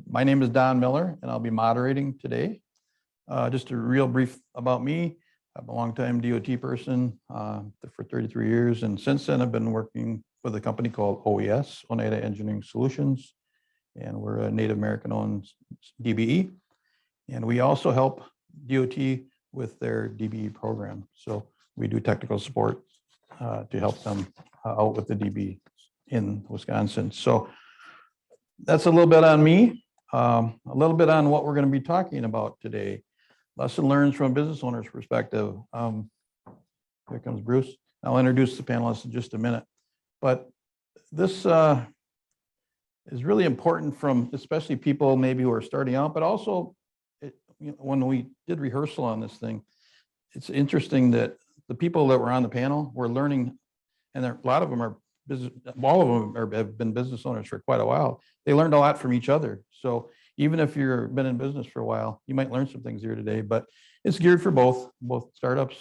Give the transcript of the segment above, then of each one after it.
My name is Don Miller, and I'll be moderating today. Just a real brief about me. I'm a longtime DOT person for 33 years, and since then I've been working with a company called OES, Oneida Engineering Solutions, and we're a Native American-owned DBE, and we also help DOT with their DBE program. So we do technical support to help them out with the DBE in Wisconsin. So that's a little bit on me, a little bit on what we're going to be talking about today. Lesson learned from a business owner's perspective. Here comes Bruce. I'll introduce the panelists in just a minute. But this is really important from especially people maybe who are starting out, but also when we did rehearsal on this thing, it's interesting that the people that were on the panel were learning, and a lot of them are all of them have been business owners for quite a while. They learned a lot from each other. So even if you've been in business for a while, you might learn some things here today, but it's geared for both startups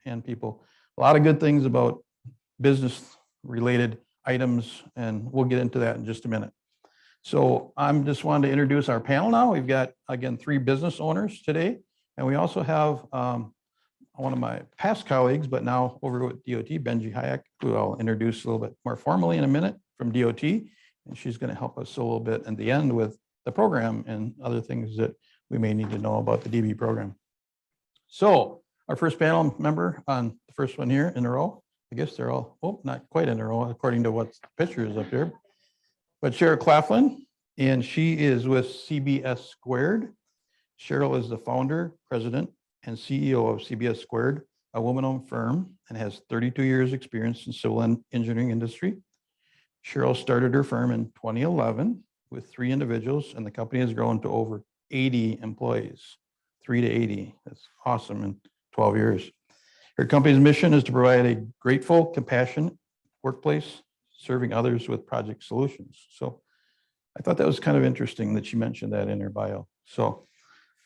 and people. A lot of good things about business related items, and we'll get into that in just a minute. So I'm just wanted to introduce our panel now. We've got, again, 3 business owners today, and we also have one of my past colleagues, but now over with DOT, Benjie Hayek, who I'll introduce a little bit more formally in a minute from DOT. And she's going to help us a little bit at the end with the program and other things that we may need to know about the DB program. So our first panel member on the first one here in a row, I guess they're all, not quite in a row, according to what the picture is up here, but Sheryl Claflin, and she is with CBS Squared. Sheryl is the founder, president, and CEO of CBS Squared, a woman-owned firm, and has 32 years experience in civil engineering industry. Sheryl started her firm in 2011 with 3 individuals, and the company has grown to over 80 employees, 3 to 80. That's awesome in 12 years. Her company's mission is to provide a grateful, compassionate workplace, serving others with project solutions. So I thought that was kind of interesting that she mentioned that in her bio. So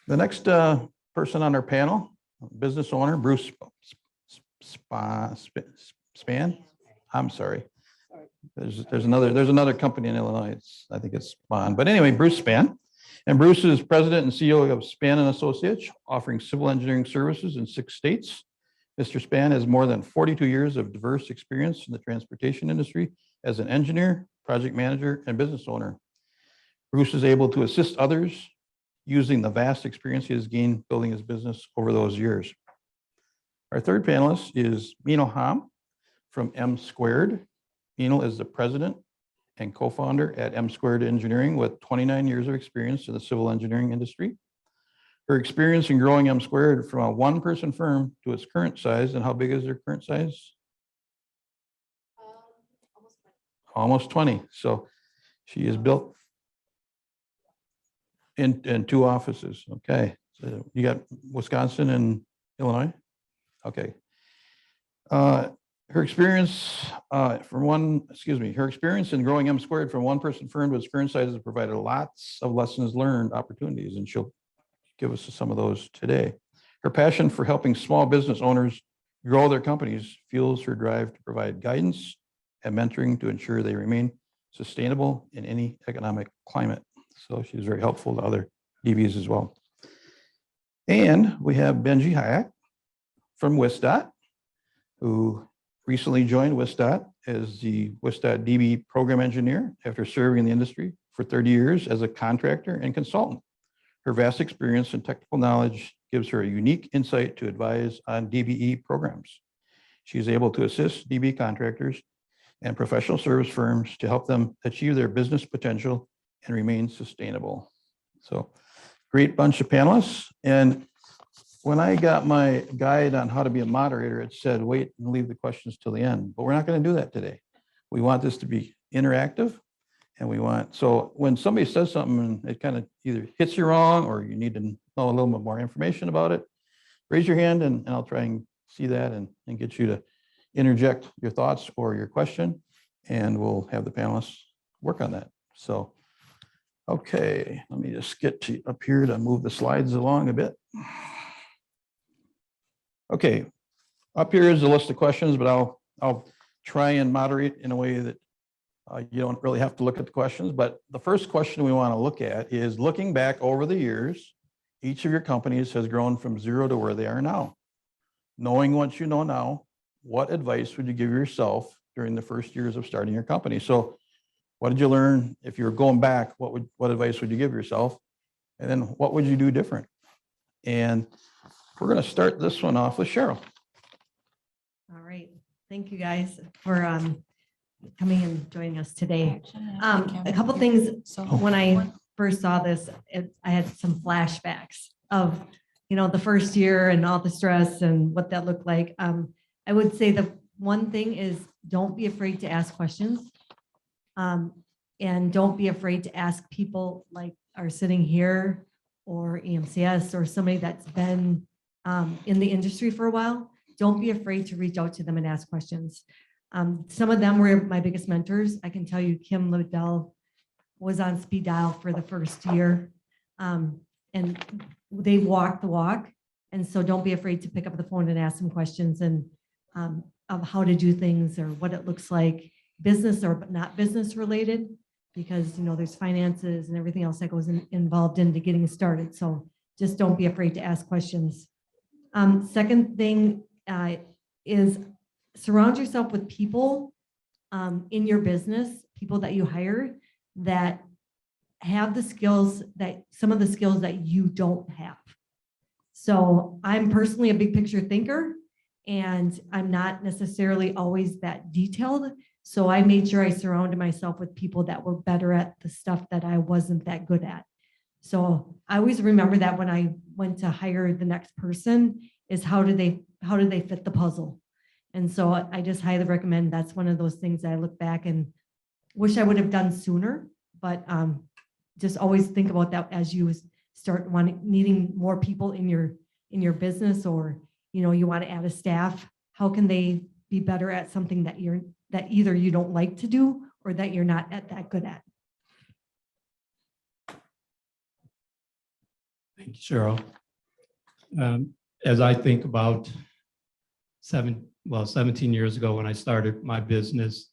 the next person on our panel, business owner, Bruce Spann. I'm sorry. There's another company in Illinois. I think it's Spann. But anyway, Bruce Spann. And Bruce is president and CEO of Spann and Associates, offering civil engineering services in 6 states. Mr. Spann has more than 42 years of diverse experience in the transportation industry as an engineer, project manager, and business owner. Bruce is able to assist others using the vast experience he has gained building his business over those years. Our third panelist is Minal Hahm from M Squared. Minal is the president and co-founder at M Squared Engineering with 29 years of experience in the civil engineering industry. Her experience in growing M Squared from a 1-person firm to its current size, and how big is their current size? Almost 20. So she has built in 2 offices. Okay. So you got Wisconsin and Illinois. Okay. Her experience her experience in growing M Squared from 1-person firm to its current size has provided lots of lessons learned opportunities, and she'll give us some of those today. Her passion for helping small business owners grow their companies fuels her drive to provide guidance and mentoring to ensure they remain sustainable in any economic climate. So she's very helpful to other DBs as well. And we have Benjie Hayek from WisDOT, who recently joined WisDOT as the WisDOT DB program engineer after serving in the industry for 30 years as a contractor and consultant. Her vast experience and technical knowledge gives her a unique insight to advise on DBE programs. She is able to assist DB contractors and professional service firms to help them achieve their business potential and remain sustainable. So great bunch of panelists. And when I got my guide on how to be a moderator, it said, wait and leave the questions till the end, but we're not going to do that today. We want this to be interactive, and so when somebody says something and it kind of either hits you wrong or you need to know a little bit more information about it, raise your hand and I'll try and see that and get you to interject your thoughts or your question, and we'll have the panelists work on that. So, okay, let me just get to up here to move the slides along a bit. Okay, up here is a list of questions, but I'll try and moderate in a way that You don't really have to look at the questions, but the first question we want to look at is looking back over the years, each of your companies has grown from 0 to where they are now. Knowing what you know now, what advice would you give yourself during the first years of starting your company? So what did you learn? If you were going back, what advice would you give yourself? And then what would you do different? And we're going to start this one off with Sheryl. All right. Thank you guys for coming and joining us today. A couple things. When I first saw this, I had some flashbacks of, the first year and all the stress and what that looked like. I would say the one thing is don't be afraid to ask questions. And don't be afraid to ask people like are sitting here or EMCS or somebody that's been in the industry for a while. Don't be afraid to reach out to them and ask questions. Some of them were my biggest mentors. I can tell you Kim Liddell was on speed dial for the first year. And they walk the walk. And so don't be afraid to pick up the phone and ask them questions and of how to do things or what it looks like, business or not business related, because there's finances and everything else that goes involved into getting started. So just don't be afraid to ask questions. Second thing is surround yourself with people in your business, people that you hire that have the skills some of the skills that you don't have. So I'm personally a big picture thinker and I'm not necessarily always that detailed. So I made sure I surrounded myself with people that were better at the stuff that I wasn't that good at. So I always remember that when I went to hire the next person is how do they fit the puzzle? And so I just highly recommend that's one of those things that I look back and wish I would have done sooner, but just always think about that as you start needing more people in your business, or you want to add a staff. How can they be better at something that either you don't like to do or that you're not that good at? Thank you, Sheryl. As I think about 17 years ago when I started my business,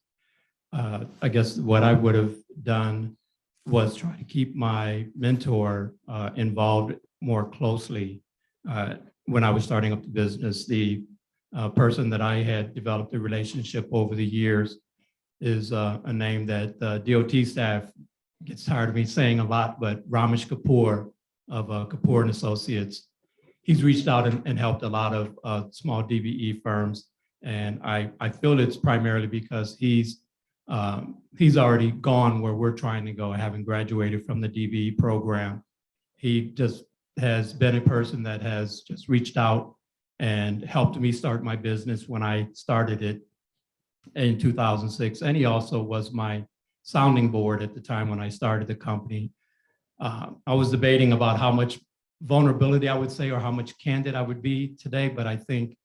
I guess what I would have done was try to keep my mentor involved more closely when I was starting up the business. The person that I had developed a relationship over the years is a name that DOT staff gets tired of me saying a lot, but Ramesh Kapoor of Kapoor and Associates. He's reached out and helped a lot of small DBE firms. And I feel it's primarily because he's already gone where we're trying to go, having graduated from the DBE program. He just has been a person that has just reached out and helped me start my business when I started it in 2006. And he also was my sounding board at the time when I started the company. I was debating about how much vulnerability I would say or how much candid I would be today, but I think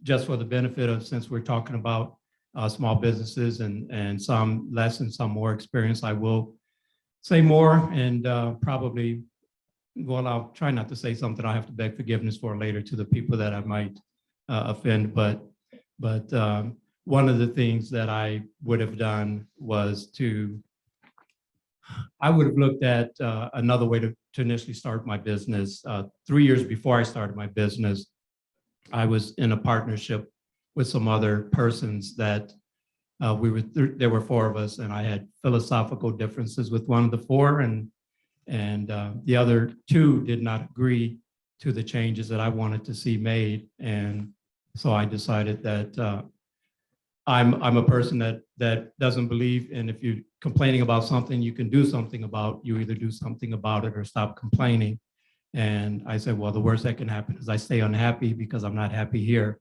just for the benefit of, since we're talking about small businesses and some less and some more experience, I will say more and probably, well, I'll try not to say something I have to beg forgiveness for later to the people that I might offend, but one of the things that I would have done was I would have looked at another way to initially start my business. 3 years before I started my business, I was in a partnership with some other persons that there were 4 of us, and I had philosophical differences with one of the 4, and the other 2 did not agree to the changes that I wanted to see made. And so I decided that I'm a person that doesn't believe in, if you're complaining about something you can do something about, you either do something about it or stop complaining. And I said, well, the worst that can happen is I stay unhappy because I'm not happy here.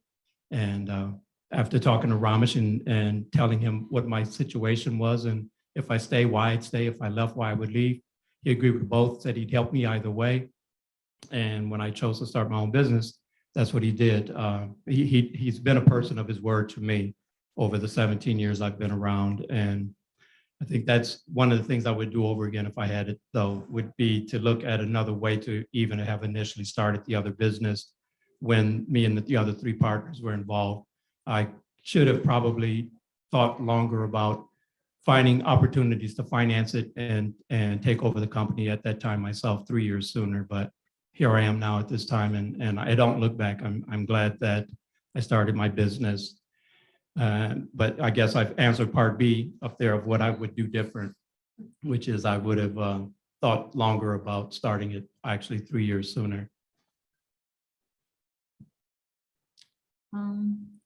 And after talking to Ramesh and telling him what my situation was, and if I stay, why I'd stay, if I left, why I would leave, he agreed with both, said he'd help me either way. And when I chose to start my own business, that's what he did. He's been a person of his word to me over the 17 years I've been around. And I think that's one of the things I would do over again if I had it, though, would be to look at another way to even have initially started the other business when me and the other 3 partners were involved. I should have probably thought longer about finding opportunities to finance it and take over the company at that time myself 3 years sooner. But here I am now at this time, and I don't look back. I'm glad that I started my business. But I guess I've answered part B up there of what I would do different, which is I would have thought longer about starting it actually 3 years sooner.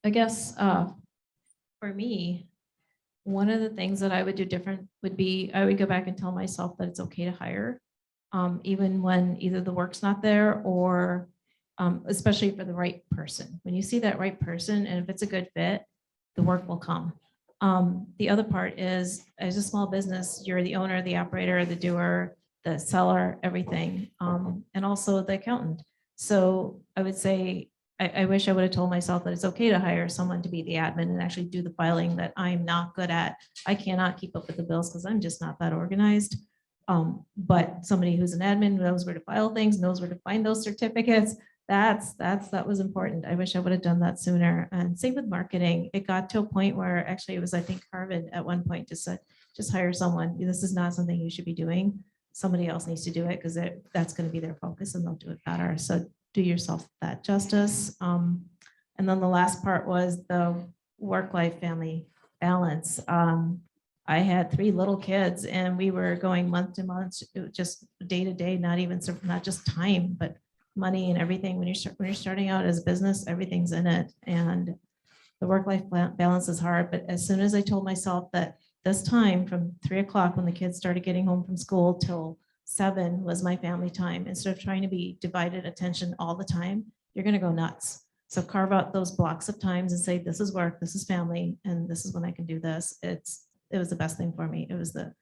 I guess for me, one of the things that I would do different would be I would go back and tell myself that it's okay to hire, even when either the work's not there or especially for the right person. When you see that right person and if it's a good fit, the work will come. The other part is, as a small business, you're the owner, the operator, the doer, the seller, everything, and also the accountant. So I would say, I wish I would have told myself that it's okay to hire someone to be the admin and actually do the filing that I'm not good at. I cannot keep up with the bills because I'm just not that organized. But somebody who's an admin knows where to file things, knows where to find those certificates. That was important. I wish I would have done that sooner. And same with marketing. It got to a point where actually it was, I think, Harvard at one point just said, just hire someone. This is not something you should be doing. Somebody else needs to do it because that's going to be their focus and they'll do it better. So do yourself that justice. And then the last part was the work-life family balance. I had 3 little kids and we were going month to month, just day to day, not just time, but money and everything. When you're starting out as a business, everything's in it. And the work-life balance is hard. But as soon as I told myself that this time from 3 o'clock when the kids started getting home from school till 7 was my family time, instead of trying to be divided attention all the time, you're going to go nuts. So carve out those blocks of times and say, this is work, this is family, and this is when I can do this. It was the best thing for me. It was a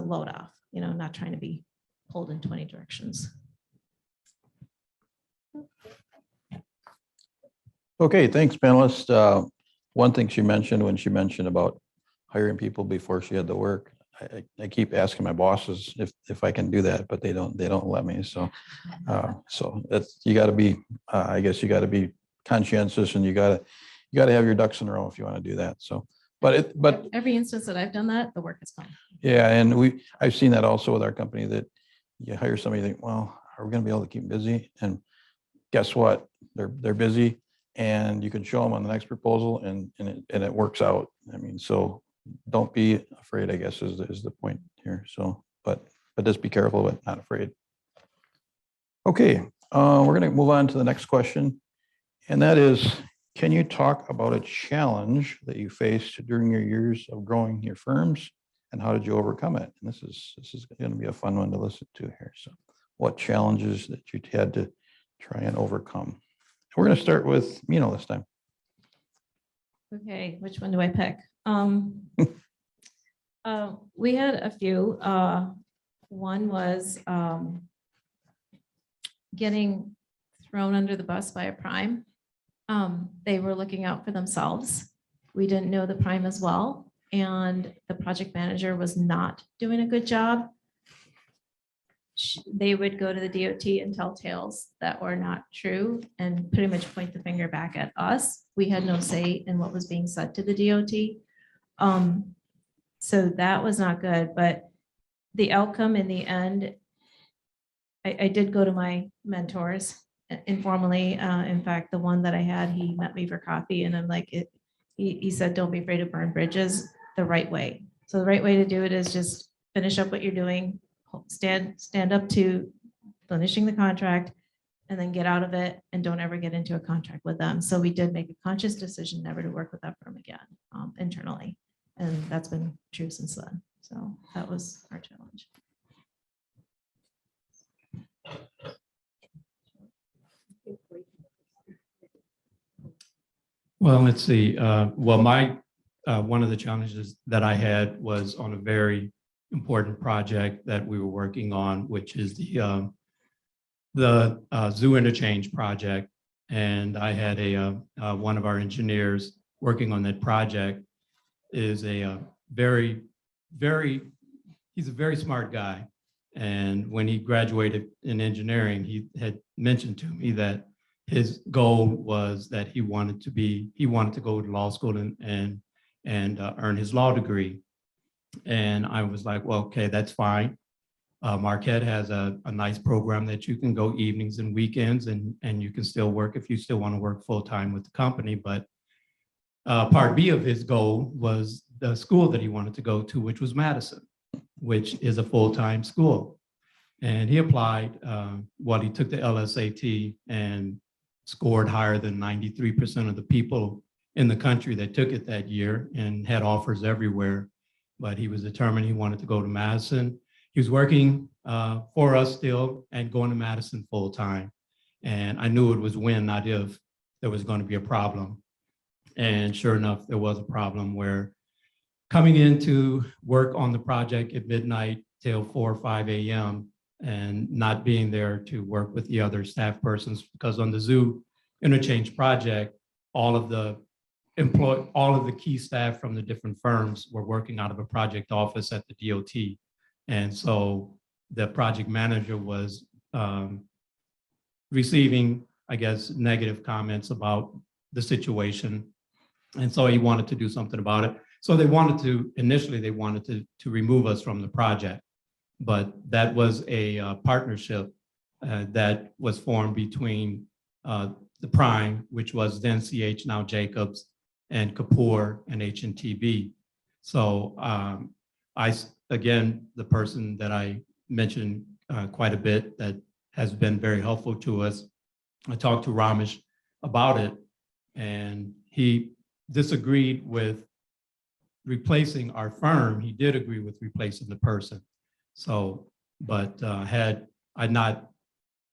load off, not trying to be pulled in 20 directions. Okay, thanks, panelists. One thing she mentioned when she mentioned about hiring people before she had to work, I keep asking my bosses if I can do that, but they don't let me. So that's, you got to be, I guess you got to be conscientious and you got to have your ducks in a row if you want to do that. So, but Every instance that I've done that, the work has come. yeah, and I've seen that also with our company, that you hire somebody, you think, well, are we going to be able to keep them busy? And guess what? They're busy, and you can show them on the next proposal, and it works out. I mean, so don't be afraid, I guess, is the point here. So, but just be careful, but not afraid. Okay, we're going to move on to the next question, and that is, can you talk about a challenge that you faced during your years of growing your firms, and how did you overcome it? And this is going to be a fun one to listen to here. So, what challenges that you had to try and overcome? We're going to start with Minal this time. Okay, which one do I pick? We had a few. One was getting thrown under the bus by a prime. They were looking out for themselves. We didn't know the prime as well, and the project manager was not doing a good job. They would go to the DOT and tell tales that were not true and pretty much point the finger back at us. We had no say in what was being said to the DOT. So that was not good, but the outcome in the end, I did go to my mentors informally. In fact, the one that I had, he met me for coffee, and I'm like, he said, don't be afraid to burn bridges the right way. So the right way to do it is just finish up what you're doing, stand up to finishing the contract, and then get out of it, and don't ever get into a contract with them. So we did make a conscious decision never to work with that firm again internally. And that's been true since then. So that was our challenge. Well, let's see. Well, one of the challenges that I had was on a very important project that we were working on, which is the zoo interchange project. And I had one of our engineers working on that project is he's a very smart guy. And when he graduated in engineering, he had mentioned to me that his goal was that he wanted to go to law school and earn his law degree. And I was like, well, okay, that's fine. Marquette has a nice program that you can go evenings and weekends, and you can still work if you still want to work full-time with the company. But part B of his goal was the school that he wanted to go to, which was Madison, which is a full-time school. And he applied, he took the LSAT and scored higher than 93% of the people in the country that took it that year, and had offers everywhere. But he was determined he wanted to go to Madison. He was working for us still and going to Madison full time. And I knew it was when, not if, there was going to be a problem. And sure enough, there was a problem where coming in to work on the project at midnight till 4 or 5 a.m. and not being there to work with the other staff persons, because on the zoo interchange project, all of the key staff from the different firms were working out of a project office at the DOT. And so the project manager was receiving, I guess, negative comments about the situation. And so he wanted to do something about it. So initially they wanted to remove us from the project. But that was a partnership that was formed between the Prime, which was then CH, now Jacobs, and Kapoor and H&TB. So again, the person that I mentioned quite a bit that has been very helpful to us, I talked to Ramesh about it, and he disagreed with replacing our firm. He did agree with replacing the person. So, but had I not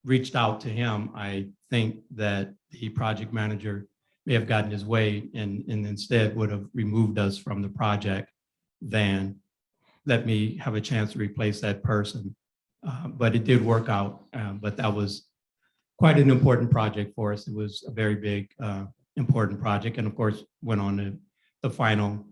reached out to him, I think that the project manager may have gotten his way and instead would have removed us from the project than let me have a chance to replace that person. But it did work out, but that was quite an important project for us. It was a very big, important project. And of course, went on to the final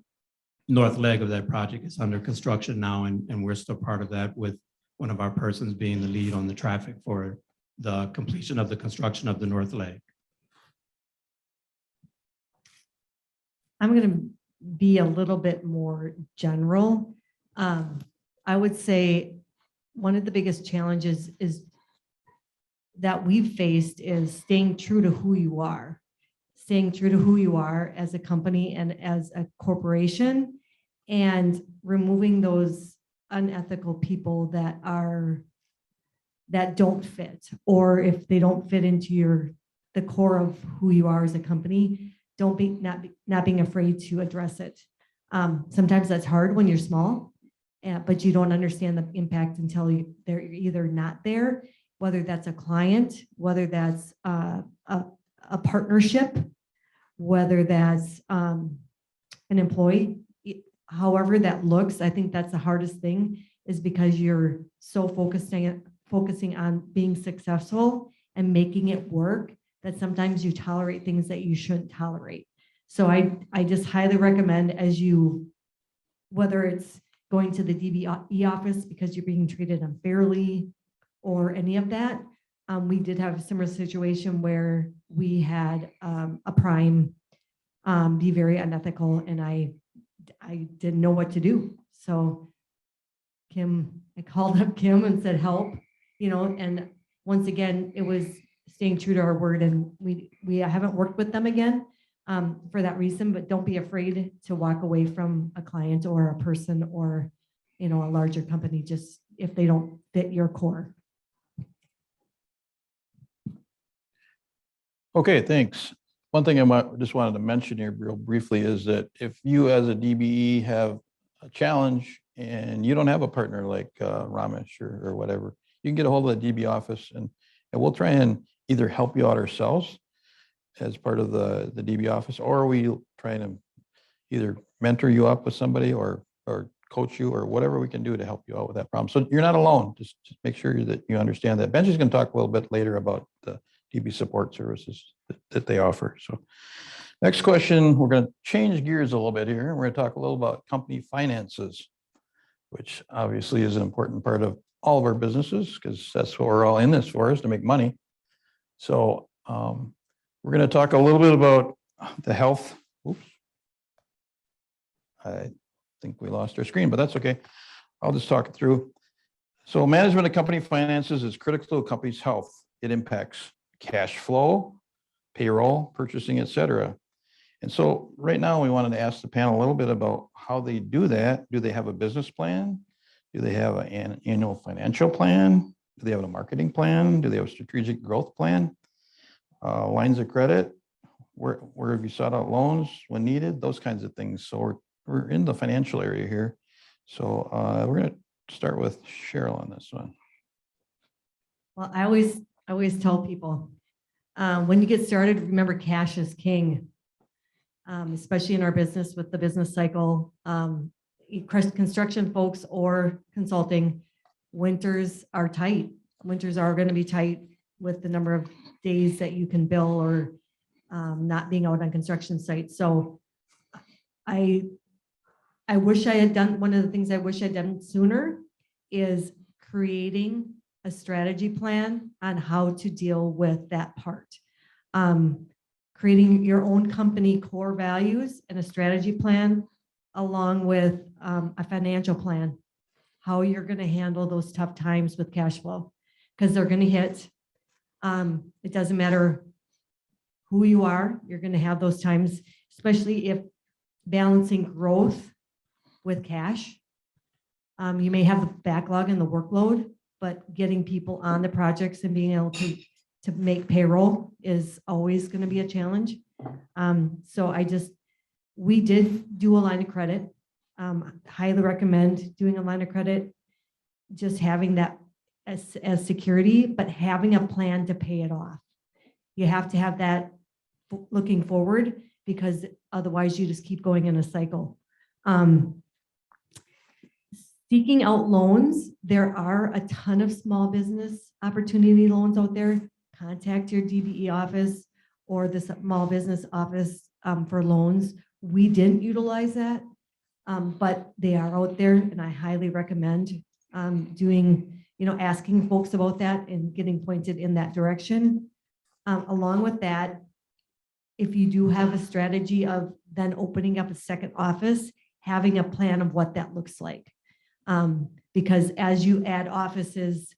north leg of that project is under construction now, and we're still part of that, with one of our persons being the lead on the traffic for the completion of the construction of the north leg. I'm going to be a little bit more general. I would say one of the biggest challenges is that we've faced is staying true to who you are, as a company and as a corporation, and removing those unethical people that don't fit, or if they don't fit into the core of who you are as a company, not being afraid to address it. Sometimes that's hard when you're small, but you don't understand the impact until they're either not there, whether that's a client, whether that's a partnership, whether that's an employee. However that looks, I think that's the hardest thing, is because you're so focusing on being successful and making it work that sometimes you tolerate things that you shouldn't tolerate. So I just highly recommend, whether it's going to the DBE office because you're being treated unfairly or any of that. We did have a similar situation where we had a Prime be very unethical, and I didn't know what to do. So I called up Kim and said, help, and once again, it was staying true to our word, and we haven't worked with them again for that reason. But don't be afraid to walk away from a client or a person or, a larger company, just if they don't fit your core. Okay, thanks. One thing just wanted to mention here real briefly is that if you as a DBE have a challenge and you don't have a partner like Ramesh or whatever, you can get a hold of the DBE office, and we'll try and either help you out ourselves as part of the DBE office, or we try to either mentor you up with somebody or coach you or whatever we can do to help you out with that problem. So you're not alone. Just make sure that you understand that. Benjie's going to talk a little bit later about the DBE Support Services that they offer. So next question, we're going to change gears a little bit here. We're going to talk a little about company finances, which obviously is an important part of all of our businesses, because that's what we're all in this for, is to make money. So we're going to talk a little bit about the health. Oops. think we lost our screen, but that's okay. I'll just talk it through. So management of company finances is critical to a company's health. It impacts cash flow, payroll, purchasing, et cetera. And so right now we wanted to ask the panel a little bit about how they do that. Do they have a business plan? Do they have an annual financial plan? Do they have a marketing plan? Do they have a strategic growth plan? Lines of credit? Where have you sought out loans when needed? Those kinds of things. So we're in the financial area here. So we're going to start with Sheryl on this one. Well, I always tell people, when you get started, remember cash is king, especially in our business with the business cycle. Construction folks or consulting, winters are tight. Winters are going to be tight with the number of days that you can bill or not being out on construction sites. So I wish I had done, one of the things I wish I'd done sooner is creating a strategy plan on how to deal with that part. Creating your own company core values and a strategy plan along with a financial plan, how you're going to handle those tough times with cash flow, because they're going to hit. It doesn't matter who you are, you're going to have those times, especially if balancing growth with cash. You may have the backlog and the workload, but getting people on the projects and being able to make payroll is always going to be a challenge. So we did do a line of credit. Highly recommend doing a line of credit, just having that as security, but having a plan to pay it off. You have to have that looking forward, because otherwise you just keep going in a cycle. Seeking out loans, there are a ton of small business opportunity loans out there. Contact your DBE office or the small business office for loans. We didn't utilize that, but they are out there, and I highly recommend doing, asking folks about that and getting pointed in that direction. Along with that, if you do have a strategy of then opening up a second office, having a plan of what that looks like. Because as you add offices,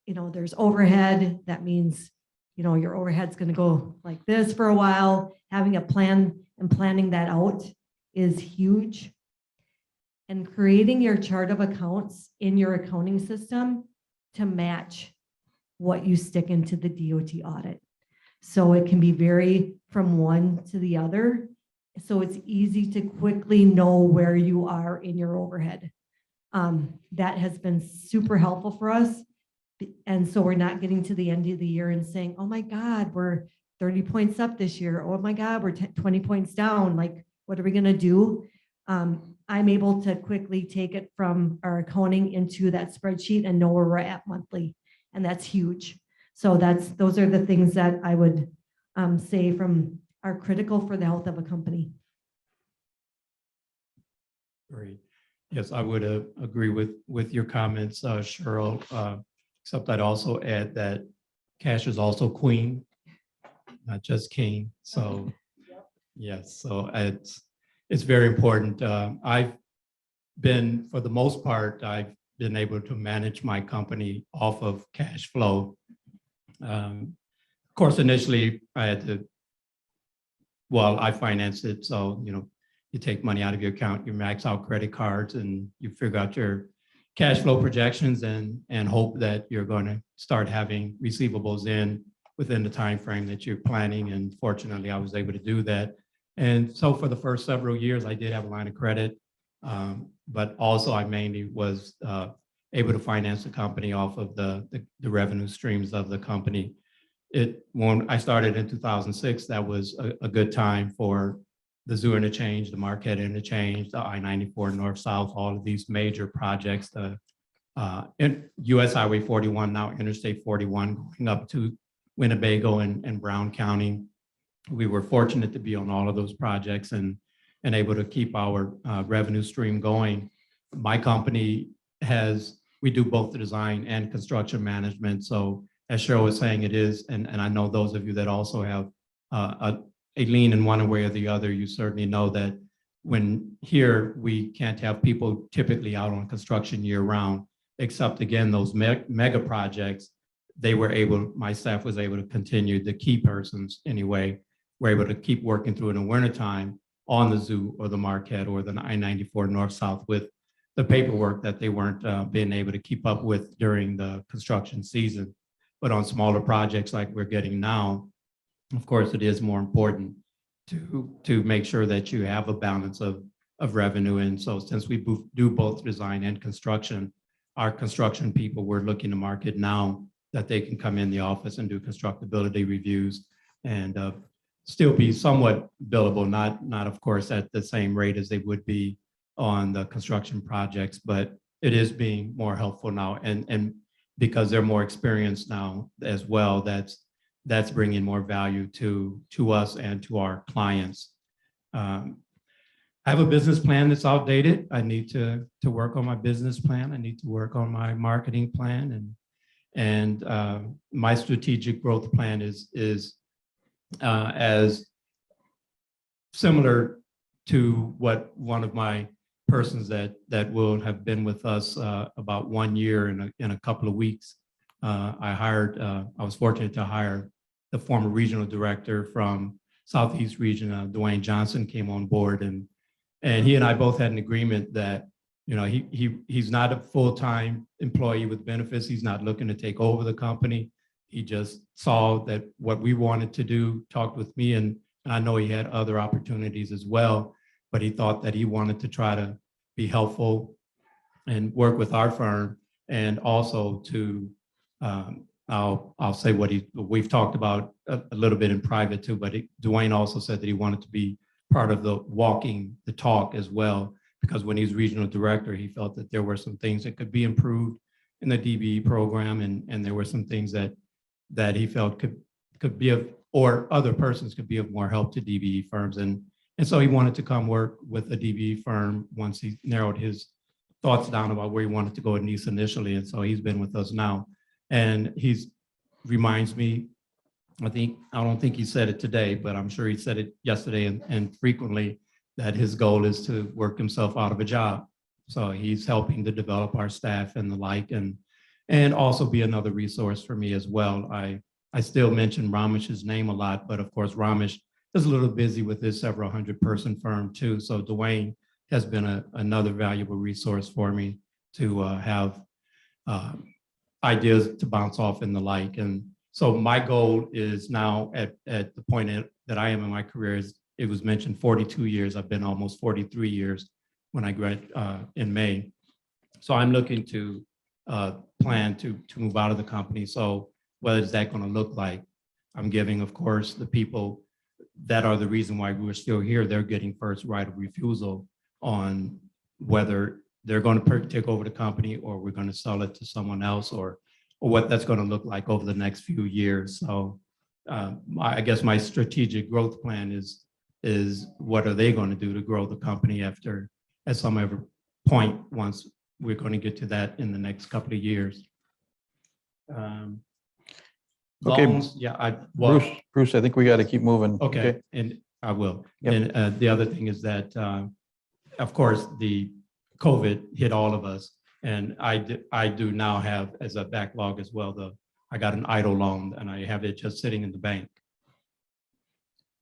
there's overhead. That means, your overhead's going to go like this for a while. Having a plan and planning that out is huge. And creating your chart of accounts in your accounting system to match what you stick into the DOT audit. So it can be vary from one to the other. So it's easy to quickly know where you are in your overhead. That has been super helpful for us. And so we're not getting to the end of the year and saying, oh my God, we're 30 points up this year. Oh my God, we're 20 points down. Like, what are we going to do? I'm able to quickly take it from our accounting into that spreadsheet and know where we're at monthly. And that's huge. So those are the things that I would say are critical for the health of a company. Great. Yes, I would agree with your comments, Sheryl, except I'd also add that cash is also queen, not just king. So yes, so it's very important. For the most part, I've been able to manage my company off of cash flow. Of course, initially I financed it. So, you take money out of your account, you max out credit cards, and you figure out your cash flow projections and hope that you're going to start having receivables within the time frame that you're planning. And fortunately, I was able to do that. And so for the first several years, I did have a line of credit, but also I mainly was able to finance the company off of the revenue streams of the company. When I started in 2006, that was a good time for the zoo interchange, the Marquette interchange, the I-94 north-south, all of these major projects, the US Highway 41, now Interstate 41, going up to Winnebago and Brown County. We were fortunate to be on all of those projects and able to keep our revenue stream going. My company we do both the design and construction management. So as Sheryl was saying, it is, and I know those of you that also have a lean in one way or the other, you certainly know that when here we can't have people typically out on construction year round, except again, those mega projects, my staff was able to continue, the key persons anyway, were able to keep working through in the wintertime on the zoo or the Marquette or the I-94 north-south with the paperwork that they weren't being able to keep up with during the construction season. But on smaller projects like we're getting now, of course, it is more important to make sure that you have a balance of revenue. And so since we do both design and construction, our construction people, we're looking to market now that they can come in the office and do constructability reviews and still be somewhat billable, not of course at the same rate as they would be on the construction projects, but it is being more helpful now. And because they're more experienced now as well, that's bringing more value to us and to our clients. I have a business plan that's outdated. I need to work on my business plan. I need to work on my marketing plan, and my strategic growth plan is as similar to what one of my persons that will have been with us about 1 year in a couple of weeks. I was fortunate to hire the former regional director from Southeast Region, Dwayne Johnson, came on board, and he and I both had an agreement that, you know, he's not a full-time employee with benefits. He's not looking to take over the company. He just saw that what we wanted to do, talked with me, and I know he had other opportunities as well, but he thought that he wanted to try to be helpful and work with our firm, and also to, I'll say what we've talked about a little bit in private too, but Dwayne also said that he wanted to be part of the walking the talk as well, because when he was regional director, he felt that there were some things that could be improved in the DBE program, and there were some things that he felt could be of, or other persons could be of more help to DBE firms. And so he wanted to come work with a DBE firm once he narrowed his thoughts down about where he wanted to go at NISA initially. And so he's been with us now. And reminds me, I don't think he said it today, but I'm sure he said it yesterday and frequently, that his goal is to work himself out of a job. So he's helping to develop our staff and the like, and also be another resource for me as well. I still mention Ramesh's name a lot, but of course, Ramesh is a little busy with his several hundred person firm too. So Dwayne has been another valuable resource for me to have ideas to bounce off and the like. And so my goal is now at the point that I am in my career, is it was mentioned 42 years. I've been almost 43 years when I graduated in May. So I'm looking to plan to move out of the company. So what is that going to look like? I'm giving, of course, the people that are the reason why we're still here, they're getting first right of refusal on whether they're going to take over the company or we're going to sell it to someone else, or what that's going to look like over the next few years. So I guess my strategic growth plan is what are they going to do to grow the company at some other point, once we're going to get to that in the next couple of years. Okay. Loans, yeah, Bruce, I think we got to keep moving. Okay, and I will. Yep. And the other thing is that, of course, the COVID hit all of us, and I do now have as a backlog as well. I got an idle loan, and I have it just sitting in the bank.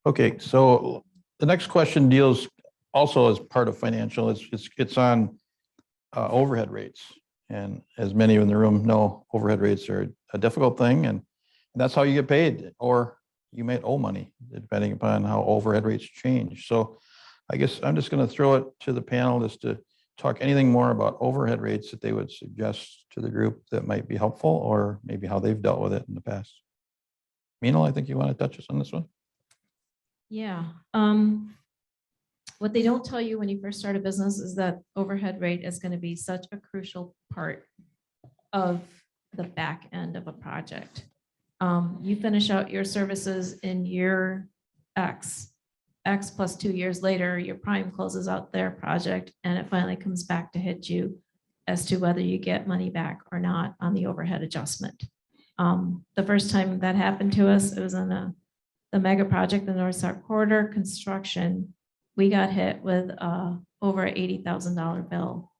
Okay, so the next question deals also as part of financial. It's on overhead rates, and as many in the room know, overhead rates are a difficult thing, and that's how you get paid, or you may owe money depending upon how overhead rates change. So I guess I'm just going to throw it to the panel just to talk anything more about overhead rates that they would suggest to the group that might be helpful, or maybe how they've dealt with it in the past. Minal, I think you want to touch us on this one. Yeah. What they don't tell you when you first start a business is that overhead rate is going to be such a crucial part of the back end of a project. You finish out your services in year X plus 2 years later, your prime closes out their project, and it finally comes back to hit you as to whether you get money back or not on the overhead adjustment. The first time that happened to us, it was on the mega project, the North South Corridor construction. we got hit with over $80,000 bill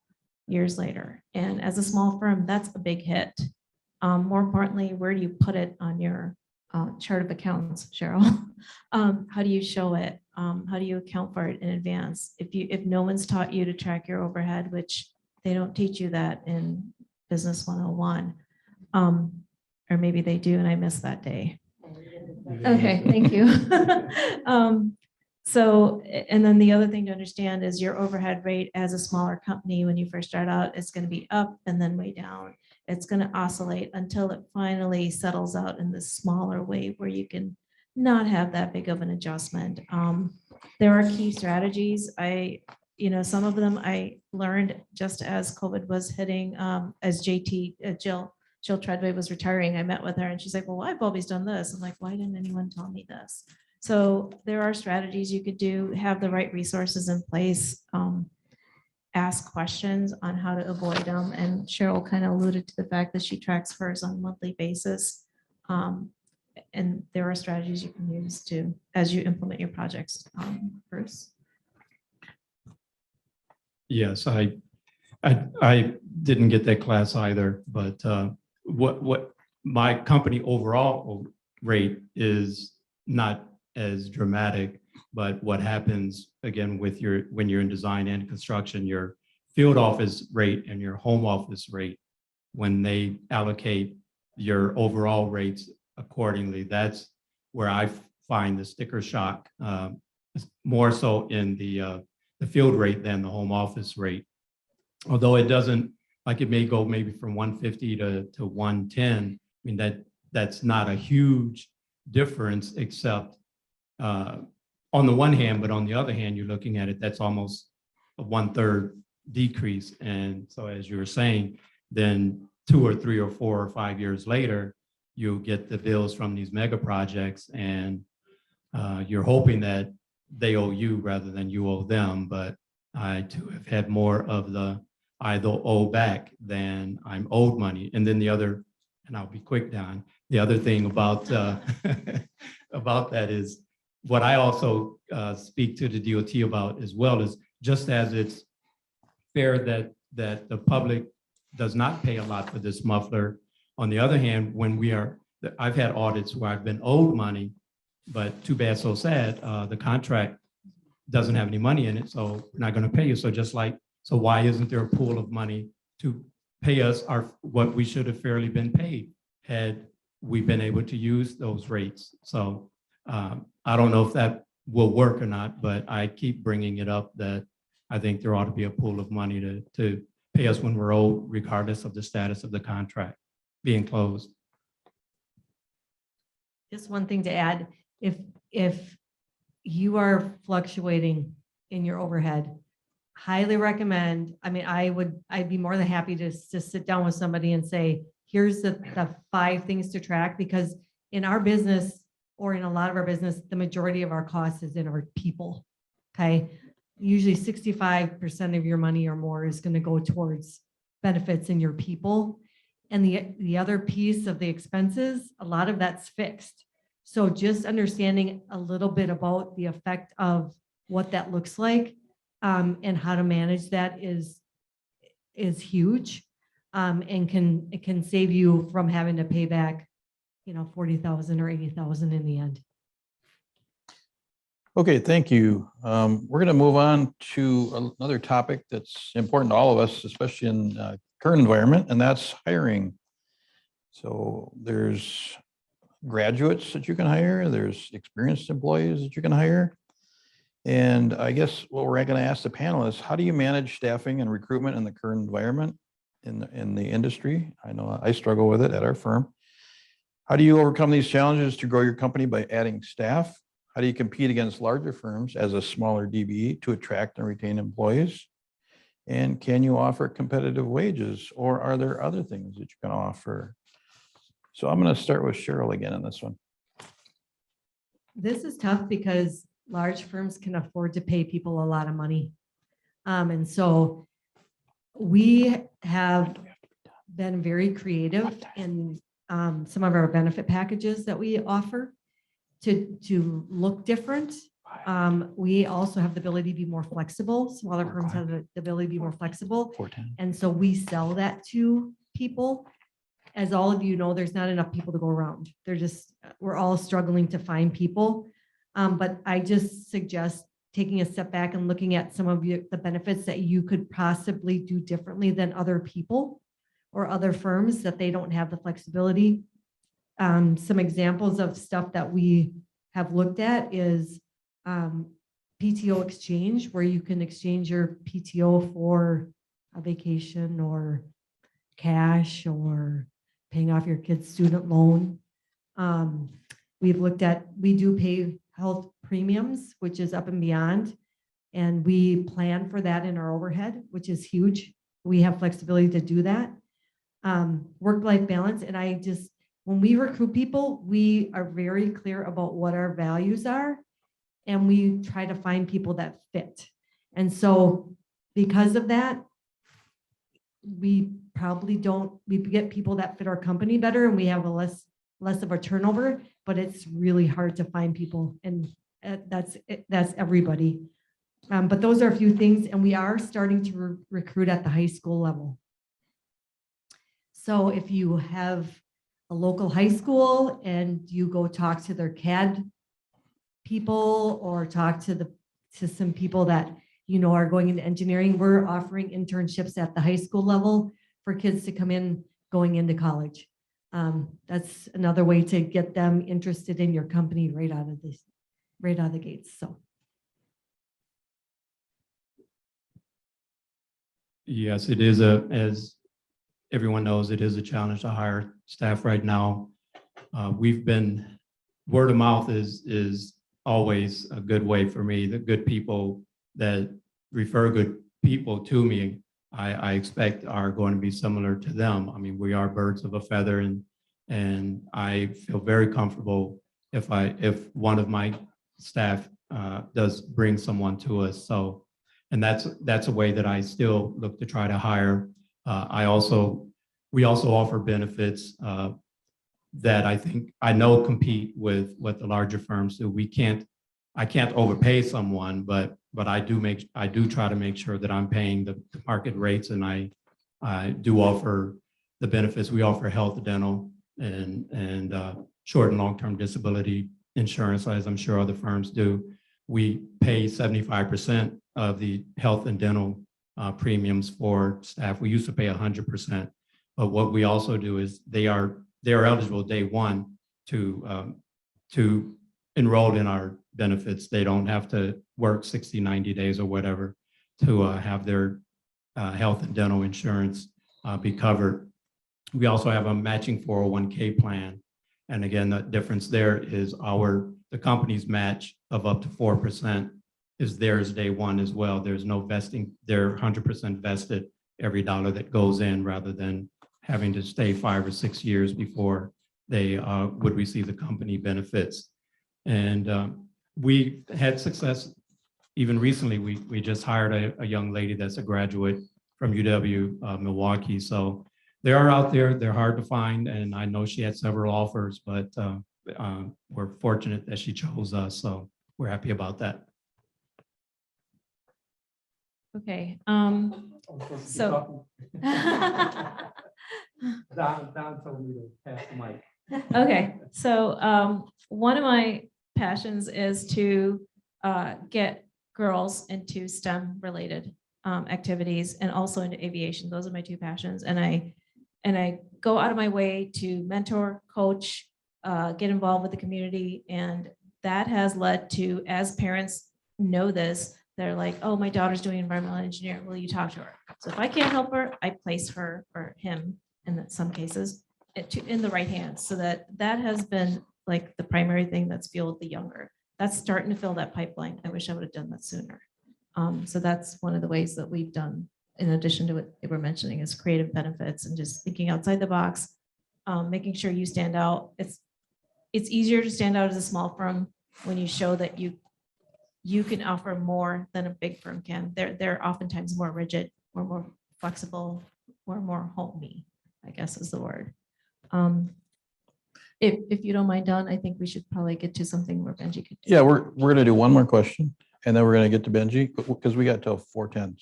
years later. And as a small firm, that's a big hit. More importantly, where do you put it on your chart of accounts, Cheryl? How do you show it? How do you account for it in advance? If no one's taught you to track your overhead, which they don't teach you that in Business 101, or maybe they do and I missed that day. Okay, thank you. So, and then the other thing to understand is your overhead rate as a smaller company, when you first start out, it's going to be up and then way down. It's going to oscillate until it finally settles out in this smaller wave where you can not have that big of an adjustment. There are key strategies. Some of them I learned just as COVID was hitting, as Jill Treadway was retiring. I met with her and she's like, well, I've always done this. I'm like, why didn't anyone tell me this? So there are strategies you could do, have the right resources in place, ask questions on how to avoid them. And Sheryl kind of alluded to the fact that she tracks hers on a monthly basis. And there are strategies you can use to, as you implement your projects, Bruce. Yes, I didn't get that class either, but what my company overall rate is not as dramatic, but what happens again with when you're in design and construction, your field office rate and your home office rate, when they allocate your overall rates accordingly, that's where I find the sticker shock, more so in the field rate than the home office rate. Although it doesn't, like it may go maybe from 150 to 110. I mean, that's not a huge difference, except on the one hand, but on the other hand, you're looking at it, that's almost a 1/3 decrease. And so as you were saying, then 2 or 3 or 4 or 5 years later, you'll get the bills from these mega projects and you're hoping that they owe you rather than you owe them. But I too have had more of the I owe back than I'm owed money. And then the other, and I'll be quick, Don, the other thing about about that is what I also speak to the DOT about as well, is just as it's fair that the public does not pay a lot for this muffler. On the other hand, when I've had audits where I've been owed money, but too bad, so sad, the contract doesn't have any money in it, so we're not going to pay you. So why isn't there a pool of money to pay us what we should have fairly been paid had we been able to use those rates? So I don't know if that will work or not, but I keep bringing it up that I think there ought to be a pool of money to pay us when we're owed, regardless of the status of the contract being closed. Just one thing to add, if you are fluctuating in your overhead, highly recommend, I mean, I'd be more than happy to sit down with somebody and say, here's the 5 things to track, because in our business, or in a lot of our business, the majority of our costs is in our people. Okay. Usually 65% of your money or more is going to go towards benefits in your people. And the other piece of the expenses, a lot of that's fixed. So just understanding a little bit about the effect of what that looks like and how to manage that is huge, and it can save you from having to pay back, $40,000 or $80,000 in the end. Okay, thank you. We're going to move on to another topic that's important to all of us, especially in current environment, and that's hiring. So there's graduates that you can hire, there's experienced employees that you can hire. And I guess what we're going to ask the panelists, how do you manage staffing and recruitment in the current environment in the industry? I know I struggle with it at our firm. How do you overcome these challenges to grow your company by adding staff? How do you compete against larger firms as a smaller DBE to attract and retain employees? And can you offer competitive wages, or are there other things that you can offer? So I'm going to start with Sheryl again on this one. This is tough because large firms can afford to pay people a lot of money. And so we have been very creative in some of our benefit packages that we offer to look different We also have the ability to be more flexible. Smaller firms have the ability to be more flexible. 410. And so we sell that to people. As all of you know, there's not enough people to go around. We're all struggling to find people. But I just suggest taking a step back and looking at some of the benefits that you could possibly do differently than other people or other firms that they don't have the flexibility. Some examples of stuff that we have looked at is PTO exchange, where you can exchange your PTO for a vacation or cash or paying off your kid's student loan. We've looked at, we do pay health premiums, which is up and beyond. And we plan for that in our overhead, which is huge. We have flexibility to do that. Work-life balance. And when we recruit people, we are very clear about what our values are. And we try to find people that fit. And so because of that, we get people that fit our company better, and we have a less of a turnover, but it's really hard to find people, and that's everybody. But those are a few things, and we are starting to recruit at the high school level. So if you have a local high school and you go talk to their CAD people or talk to some people that are going into engineering, we're offering internships at the high school level for kids to come in going into college. That's another way to get them interested in your company right out of the gates. So. Yes, it is as everyone knows, it is a challenge to hire staff right now. Word of mouth is always a good way for me. The good people that refer good people to me, I expect are going to be similar to them. I mean, we are birds of a feather, and I feel very comfortable if one of my staff does bring someone to us. So, and that's a way that I still look to try to hire. We also offer benefits that I know compete with what the larger firms do. I can't overpay someone, but I do try to make sure that I'm paying the market rates, and I do offer the benefits. We offer health, dental, and short and long-term disability insurance, as I'm sure other firms do. We pay 75% of the health and dental premiums for staff. We used to pay 100%, but what we also do is they are eligible day one to enroll in our benefits. They don't have to work 60, 90 days or whatever to have their health and dental insurance be covered. We also have a matching 401k plan. And again, the difference there is the company's match of up to 4% is theirs day one as well. There's no vesting. They're 100% vested every dollar that goes in, rather than having to stay 5 or 6 years before they would receive the company benefits. And we had success even recently. We just hired a young lady that's a graduate from UW Milwaukee. So they are out there. They're hard to find, and I know she had several offers, but we're fortunate that she chose us. So we're happy about that. Okay. So. Don told me to pass the mic. Okay, so one of my passions is to get girls into STEM related activities and also into aviation. Those are my two passions, and I go out of my way to mentor, coach, get involved with the community, and that has led to, as parents know this, they're like, oh, my daughter's doing environmental engineering. Will you talk to her? So if I can't help her, I place her or him in some cases in the right hands. So that has been like the primary thing that's fueled the younger. That's starting to fill that pipeline. I wish I would have done that sooner. So that's one of the ways that we've done, in addition to what they were mentioning, is creative benefits and just thinking outside the box, making sure you stand out. It's easier to stand out as a small firm when you show that you can offer more than a big firm can. They're oftentimes more rigid or more flexible or more homey, I guess is the word. If you don't mind, Don, I think we should probably get to something where Benjie could. Yeah, we're gonna do one more question and then we're gonna get to Benjie because we got till 4:10.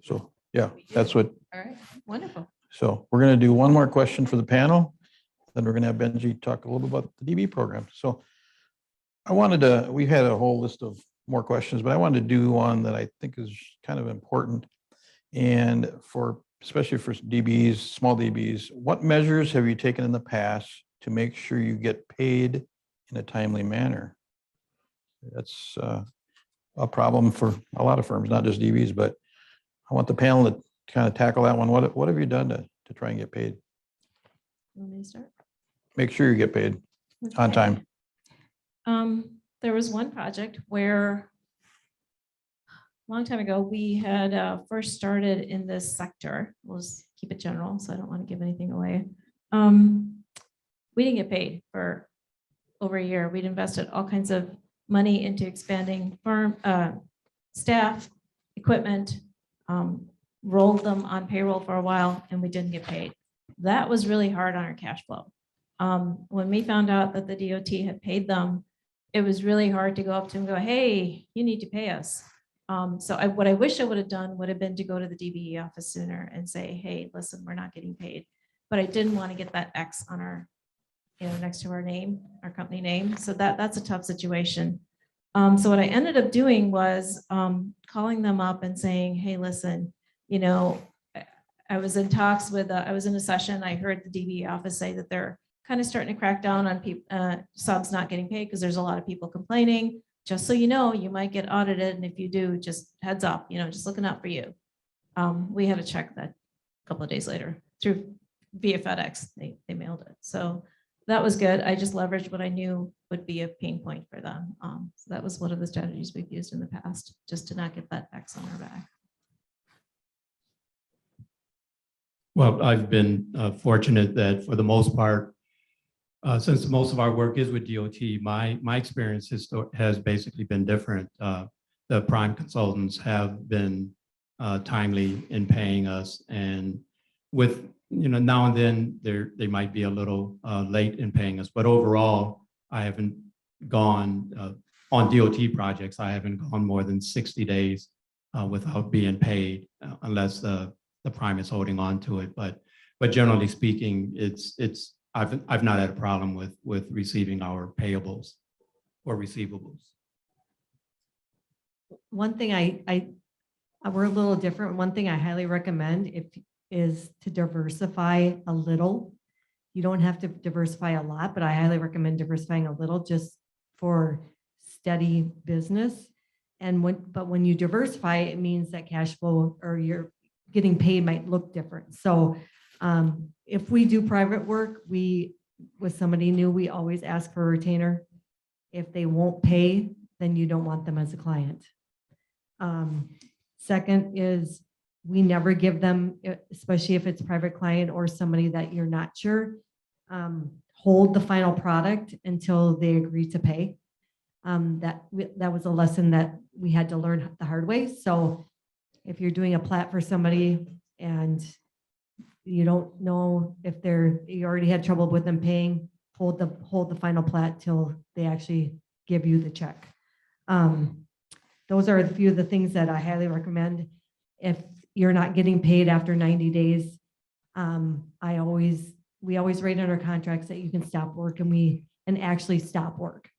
So, yeah, that's what, All right, wonderful. so we're gonna do one more question for the panel. Then we're gonna have Benjie talk a little bit about the DB program. So we had a whole list of more questions, but I wanted to do one that I think is kind of important. And especially for DBs, small DBs, what measures have you taken in the past to make sure you get paid in a timely manner? That's a problem for a lot of firms, not just DBs, but I want the panel to kind of tackle that one. What have you done to try and get paid? You want me to start? Make sure you get paid on time. There was one project where a long time ago, we had first started in this sector. We'll just keep it general, so I don't want to give anything away. We didn't get paid for over a year. We'd invested all kinds of money into expanding firm staff, equipment, rolled them on payroll for a while, and we didn't get paid. That was really hard on our cash flow. When we found out that the DOT had paid them, it was really hard to go up to them and go, hey, you need to pay us. What I wish I would have done would have been to go to the DBE office sooner and say, hey, listen, we're not getting paid. But I didn't want to get that X on our, next to our name, our company name. So that's a tough situation. So what I ended up doing was calling them up and saying, hey, listen, I was in talks with, I was in a session, I heard the DBE office say that they're kind of starting to crack down on subs not getting paid because there's a lot of people complaining. Just so you know, you might get audited. And if you do, just heads up, just looking out for you. We had a check that a couple of days later via FedEx, they mailed it. So that was good. I just leveraged what I knew would be a pain point for them. So that was one of the strategies we've used in the past, just to not get that X on our back. Well, I've been fortunate that for the most part, since most of our work is with DOT, my experience has basically been different. The prime consultants have been timely in paying us, and with now and then they might be a little late in paying us. But overall, I haven't gone on DOT projects. I haven't gone more than 60 days without being paid, unless the prime is holding on to it. But generally speaking, I've not had a problem with receiving our payables or receivables. One thing we're a little different. One thing I highly recommend is to diversify a little. You don't have to diversify a lot, but I highly recommend diversifying a little just for steady business. But when you diversify, it means that cash flow or you're getting paid might look different. So if we do private work, with somebody new, we always ask for a retainer. If they won't pay, then you don't want them as a client. Second is we never give them, especially if it's private client or somebody that you're not sure, hold the final product until they agree to pay. That was a lesson that we had to learn the hard way. So if you're doing a plat for somebody and you don't know if you already had trouble with them paying, hold the final plat till they actually give you the check. Those are a few of the things that I highly recommend. If you're not getting paid after 90 days, we always write in our contracts that you can stop work and actually stop work.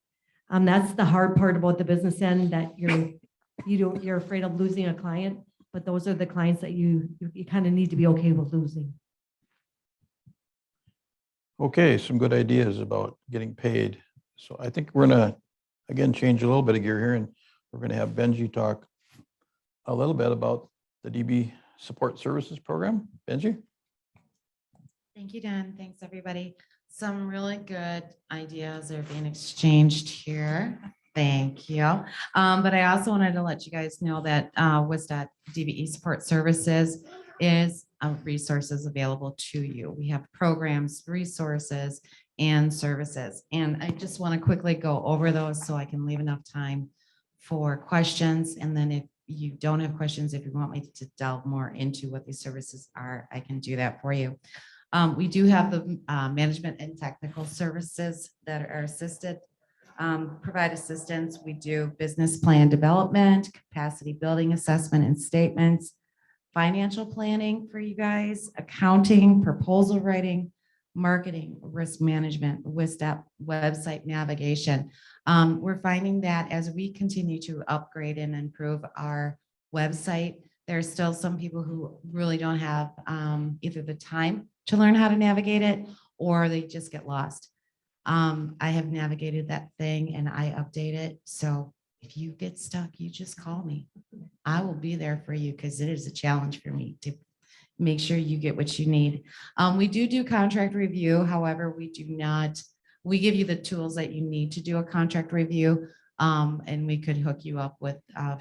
That's the hard part about the business end, that you're afraid of losing a client, but those are the clients that you kind of need to be okay with losing. Okay, some good ideas about getting paid. So I think we're gonna, again, change a little bit of gear here, and we're gonna have Benjie talk a little bit about the DBE Support Services program. Benjie? Thank you, Don. Thanks, everybody. Some really good ideas are being exchanged here. Thank you. But I also wanted to let you guys know that WisDOT DBE Support Services is resources available to you. We have programs, resources, and services. And I just want to quickly go over those so I can leave enough time for questions. And then if you don't have questions, if you want me to delve more into what these services are, I can do that for you. We do have the management and technical services that are assisted, provide assistance. We do business plan development, capacity building assessment and statements, financial planning for you guys, accounting, proposal writing, marketing, risk management, WisDOT website navigation. We're finding that as we continue to upgrade and improve our website, there's still some people who really don't have either the time to learn how to navigate it, or they just get lost. I have navigated that thing and I update it. So if you get stuck, you just call me. I will be there for you because it is a challenge for me to make sure you get what you need. We do contract review. However, we give you the tools that you need to do a contract review. And we could hook you up with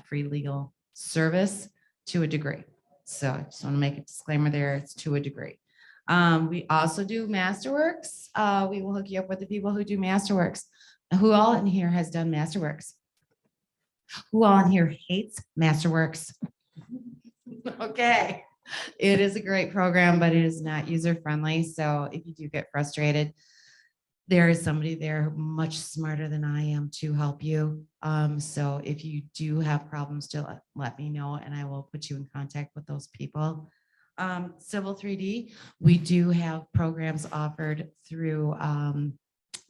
free legal service to a degree. So I just want to make a disclaimer there. It's to a degree. We also do Masterworks. We will hook you up with the people who do Masterworks. Who all in here has done Masterworks? Who all in here hates Masterworks? Okay. It is a great program, but it is not user friendly. So if you do get frustrated, there is somebody there much smarter than I am to help you. So if you do have problems, let me know and I will put you in contact with those people. Civil 3D, we do have programs offered through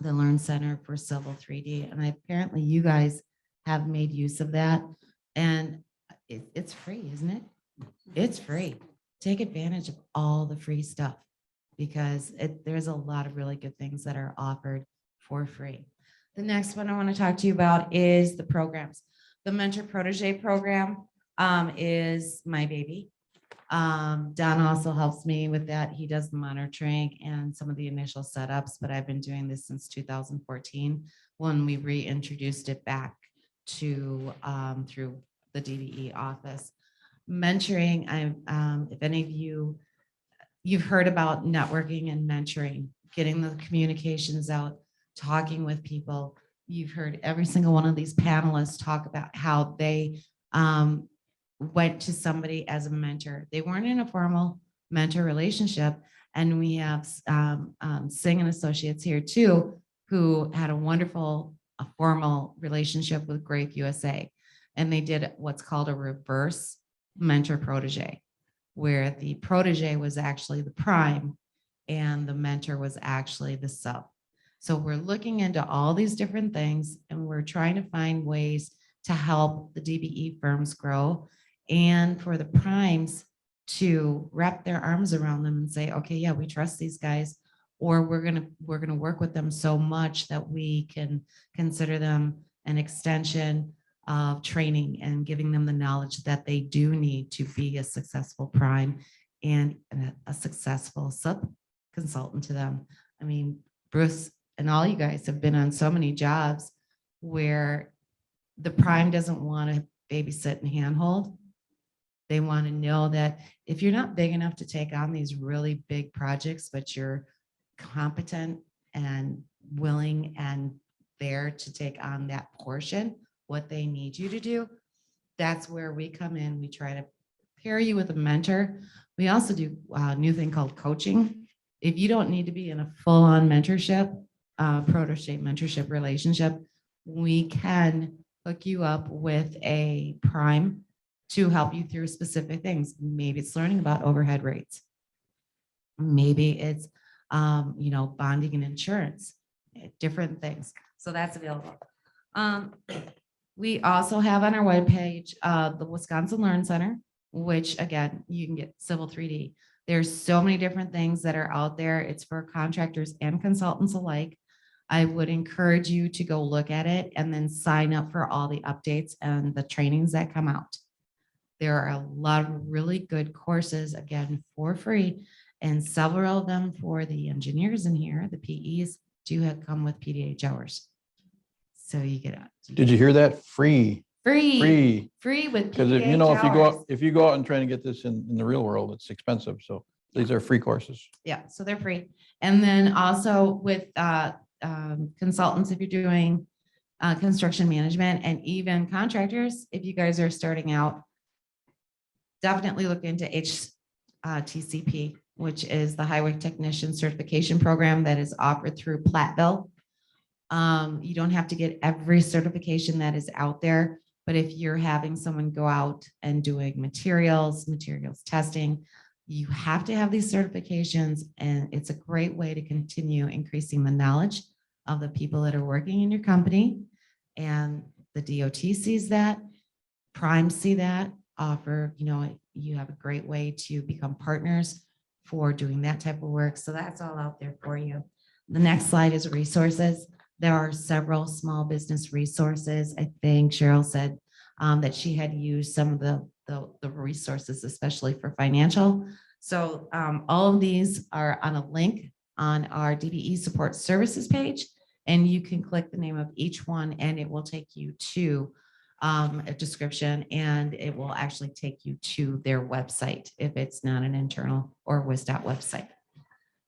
the Learn Center for Civil 3D. And apparently you guys have made use of that. And it's free, isn't it? It's free. Take advantage of all the free stuff because there's a lot of really good things that are offered for free. The next one I want to talk to you about is the programs. The Mentor Protege program is my baby. Don also helps me with that. He does the monitoring and some of the initial setups, but I've been doing this since 2014 when we reintroduced it back to through the DBE office. Mentoring, if any of you've heard about networking and mentoring, getting the communications out, talking with people. You've heard every single one of these panelists talk about how they went to somebody as a mentor. They weren't in a formal mentor relationship. And we have Singh and Associates here too, who had a wonderful formal relationship with Grape USA. And they did what's called a reverse mentor protege, where the protege was actually the prime and the mentor was actually the sub. So we're looking into all these different things and we're trying to find ways to help the DBE firms grow and for the primes to wrap their arms around them and say, okay, yeah, we trust these guys, or we're gonna work with them so much that we can consider them an extension of training and giving them the knowledge that they do need to be a successful prime and a successful sub consultant to them. I mean, Bruce and all you guys have been on so many jobs where the prime doesn't want to babysit and handhold. They want to know that if you're not big enough to take on these really big projects, but you're competent and willing and there to take on that portion, what they need you to do, that's where we come in. We try to pair you with a mentor. We also do a new thing called coaching. If you don't need to be in a full-on mentorship, protege mentorship relationship, we can hook you up with a prime to help you through specific things. Maybe it's learning about overhead rates. Maybe it's, bonding and insurance, different things. So that's available. We also have on our webpage the Wisconsin Learn Center, which again, you can get Civil 3D. There's so many different things that are out there. It's for contractors and consultants alike. I would encourage you to go look at it and then sign up for all the updates and the trainings that come out. There are a lot of really good courses, again, for free, and several of them for the engineers in here, the PEs, do come with PDH hours. So you get out. Did you hear that? Free. Free with Because if you go out and try to get this in the real world, it's expensive. So these are free courses. Yeah, so they're free. And then also with consultants, if you're doing construction management and even contractors, if you guys are starting out, definitely look into HTCP. which is the highway technician certification program that is offered through Platteville. You don't have to get every certification that is out there, but if you're having someone go out and doing materials testing, you have to have these certifications, and it's a great way to continue increasing the knowledge of the people that are working in your company. And the DOT sees that, Prime see that, offer, you have a great way to become partners for doing that type of work. So that's all out there for you. The next slide is resources. There are several small business resources. I think Sheryl said that she had used some of the resources, especially for financial. So all of these are on a link on our DBE Support Services page, and you can click the name of each one and it will take you to a description, and it will actually take you to their website if it's not an internal or WisDOT website.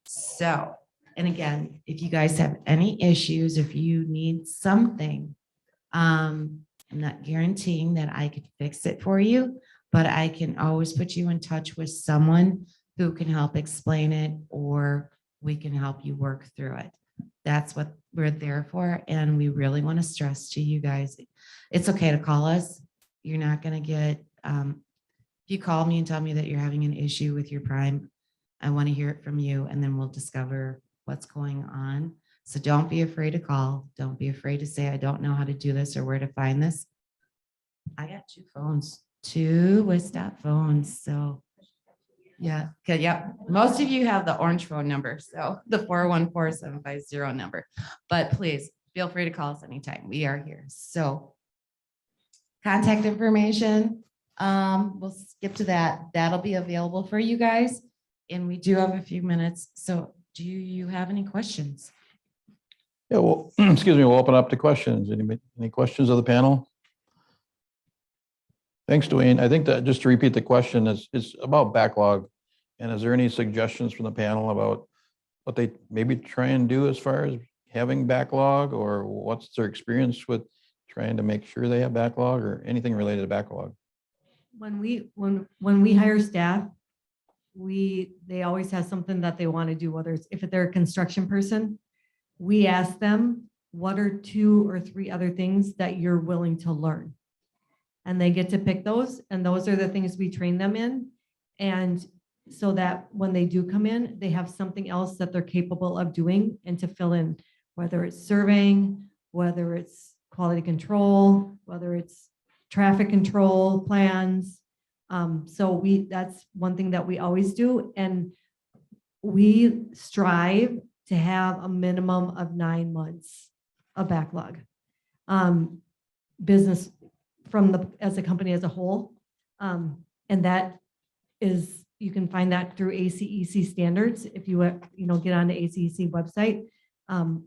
So, and again, if you guys have any issues, if you need something, I'm not guaranteeing that I could fix it for you, but I can always put you in touch with someone who can help explain it, or we can help you work through it. That's what we're there for. And we really want to stress to you guys, it's okay to call us. You're not going to get, if you call me and tell me that you're having an issue with your Prime, I want to hear it from you, and then we'll discover what's going on. So don't be afraid to call. Don't be afraid to say, I don't know how to do this or where to find this. I got two WisDOT phones. So yeah. Okay. Yeah. Most of you have the orange phone number. So the 414-750 number, but please feel free to call us anytime. We are here. So contact information. We'll skip to that. That'll be available for you guys. And we do have a few minutes. So do you have any questions? Yeah, well, excuse me, we'll open up to questions. Any questions of the panel? Thanks, Dwayne. I think that just to repeat the question is about backlog. And is there any suggestions from the panel about what they maybe try and do as far as having backlog, or what's their experience with trying to make sure they have backlog, or anything related to backlog? When we hire staff, they always have something that they want to do, whether it's if they're a construction person, we ask them, what are 2 or 3 other things that you're willing to learn? And they get to pick those, and those are the things we train them in. And so that when they do come in, they have something else that they're capable of doing and to fill in, whether it's surveying, whether it's quality control, whether it's traffic control plans. So that's one thing that we always do. And we strive to have a minimum of 9 months of backlog. Business as a company as a whole. And that is, you can find that through ACEC standards. If you get on the ACEC website,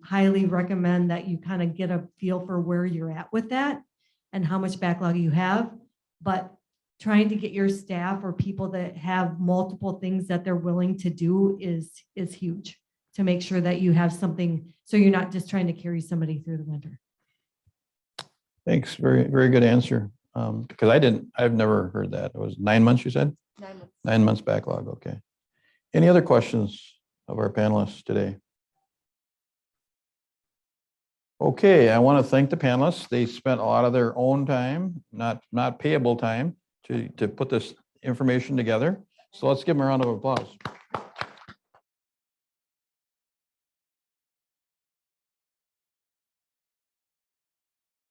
highly recommend that you kind of get a feel for where you're at with that and how much backlog you have. But trying to get your staff or people that have multiple things that they're willing to do is huge, to make sure that you have something, so you're not just trying to carry somebody through the winter. Thanks. Very, very good answer. Because I've never heard that. It was 9 months, you said? 9 months. 9 months backlog. Okay. Any other questions of our panelists today? Okay, I want to thank the panelists. They spent a lot of their own time, not payable time, to put this information together. So let's give them a round of applause.